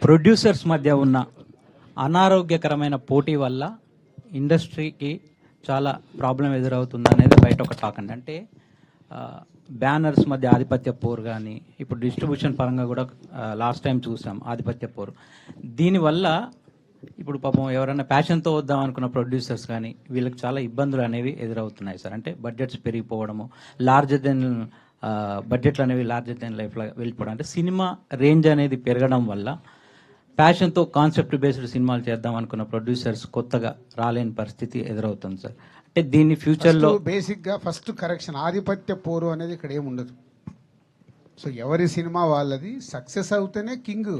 Producers మధ్య ఉన్న అనారోగ్యకరమైన పోటీ వల్ల ఇండస్ట్రీకి చాలా ప్రాబ్లం ఎదురవుతుంది అనేది బయట ఒక టాక్ అండి. అంటే బ్యానర్స్ మధ్య ఆధిపత్య పోరు కానీ, ఇప్పుడు డిస్ట్రిబ్యూషన్ పరంగా కూడా లాస్ట్ టైం చూసాం ఆధిపత్య పోరు. దీనివల్ల ఇప్పుడు పాపం ఎవరైనా ప్యాషన్తో వద్దాం అనుకున్న ప్రొడ్యూసర్స్ కానీ వీళ్ళకి చాలా ఇబ్బందులు అనేవి ఎదురవుతున్నాయి సార్. అంటే బడ్జెట్స్ పెరిగిపోవడము, లార్జర్ దెన్ బడ్జెట్లు అనేవి లార్జర్ దెన్ లైఫ్లో వెళ్ళిపోవడం, అంటే సినిమా రేంజ్ అనేది పెరగడం వల్ల ప్యాషన్తో కాన్సెప్ట్ బేస్డ్ సినిమాలు చేద్దాం అనుకున్న ప్రొడ్యూసర్స్ కొత్తగా రాలేని పరిస్థితి ఎదురవుతుంది సార్. అంటే దీన్ని ఫ్యూచర్లో బేసిక్గా ఫస్ట్ కరెక్షన్, ఆధిపత్య పోరు అనేది ఇక్కడ ఏముండదు. సో ఎవరి సినిమా వాళ్ళది, సక్సెస్ అవుతేనే కింగ్.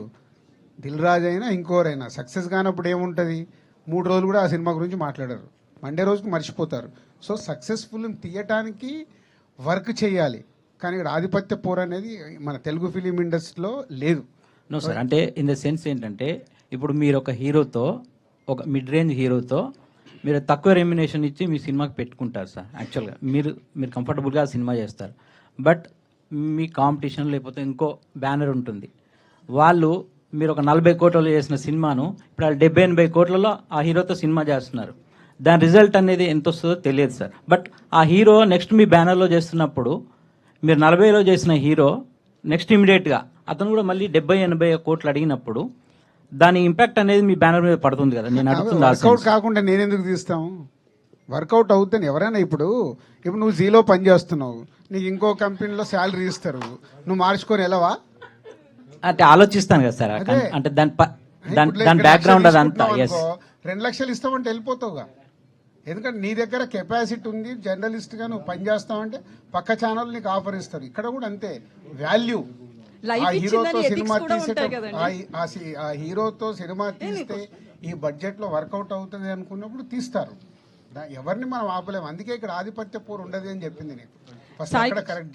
దిల్ రాజు అయినా ఇంకోరైనా సక్సెస్ కానప్పుడు ఏముంటుంది, 3 రోజులు కూడా ఆ సినిమా గురించి మాట్లాడరు, మండే రోజుకి మర్చిపోతారు. సో సక్సెస్ఫుల్ తీయటానికి వర్క్ చేయాలి. కానీ ఇక్కడ ఆధిపత్య పోరు అనేది మన తెలుగు ఫిలిం ఇండస్ట్రీలో లేదు. నో సార్, అంటే ఇన్ ద సెన్స్ ఏంటంటే ఇప్పుడు మీరు ఒక హీరోతో, ఒక మిడ్ రేంజ్ హీరోతో మీరు తక్కువ రెమ్యునేషన్ ఇచ్చి మీ సినిమాకి పెట్టుకుంటారు సార్. యాక్చువల్గా మీరు కంఫర్టబుల్గా సినిమా చేస్తారు. బట్ మీ కాంపిటీషన్ లేకపోతే ఇంకో బ్యానర్ ఉంటుంది, వాళ్ళు మీరు ఒక 40 కోట్లలో చేసిన సినిమాను ఇప్పుడు వాళ్ళు 70-80 కోట్లలో ఆ హీరోతో సినిమా చేస్తున్నారు. దాని రిజల్ట్ అనేది ఎంత వస్తుందో తెలియదు సార్. బట్ ఆ హీరో నెక్స్ట్ మీ బ్యానర్లో చేస్తున్నప్పుడు మీరు 40లో చేసిన హీరో నెక్స్ట్ ఇమీడియట్గా అతను కూడా మళ్ళీ 70-80 కోట్లు అడిగినప్పుడు దాని ఇంపాక్ట్ అనేది మీ బ్యానర్ మీద పడుతుంది కదా. నేను అడుగుతుంది వర్కౌట్ కాకుండా నేను ఎందుకు తీస్తాం? వర్కౌట్ అవుతాను ఎవరైనా. ఇప్పుడు నువ్వు జీలో పని చేస్తున్నావు, నీకు ఇంకో కంపెనీలో శాలరీ ఇస్తారు, నువ్వు మార్చుకొని వెళ్ళవా? అంటే ఆలోచిస్తాను కదా సార్. అంటే దాని బ్యాక్గ్రౌండ్ అదంతా. 2 లక్షలు ఇస్తామంటే వెళ్ళిపోతావుగా. ఎందుకంటే నీ దగ్గర కెపాసిటీ ఉంది, జర్నలిస్ట్గా నువ్వు పని చేస్తావంటే పక్క ఛానల్ నీకు ఆఫర్ ఇస్తారు. ఇక్కడ కూడా అంతే వాల్యూ. ఆ హీరోతో సినిమా ఆ హీరోతో సినిమా తీస్తే ఈ బడ్జెట్లో వర్కౌట్ అవుతుంది అనుకున్నప్పుడు తీస్తారు. ఎవరిని మనం ఆపలేము. అందుకే ఇక్కడ ఆధిపత్య పోరు ఉండదు అని చెప్పింది నీకు ఫస్ట్. అక్కడ కరెక్ట్.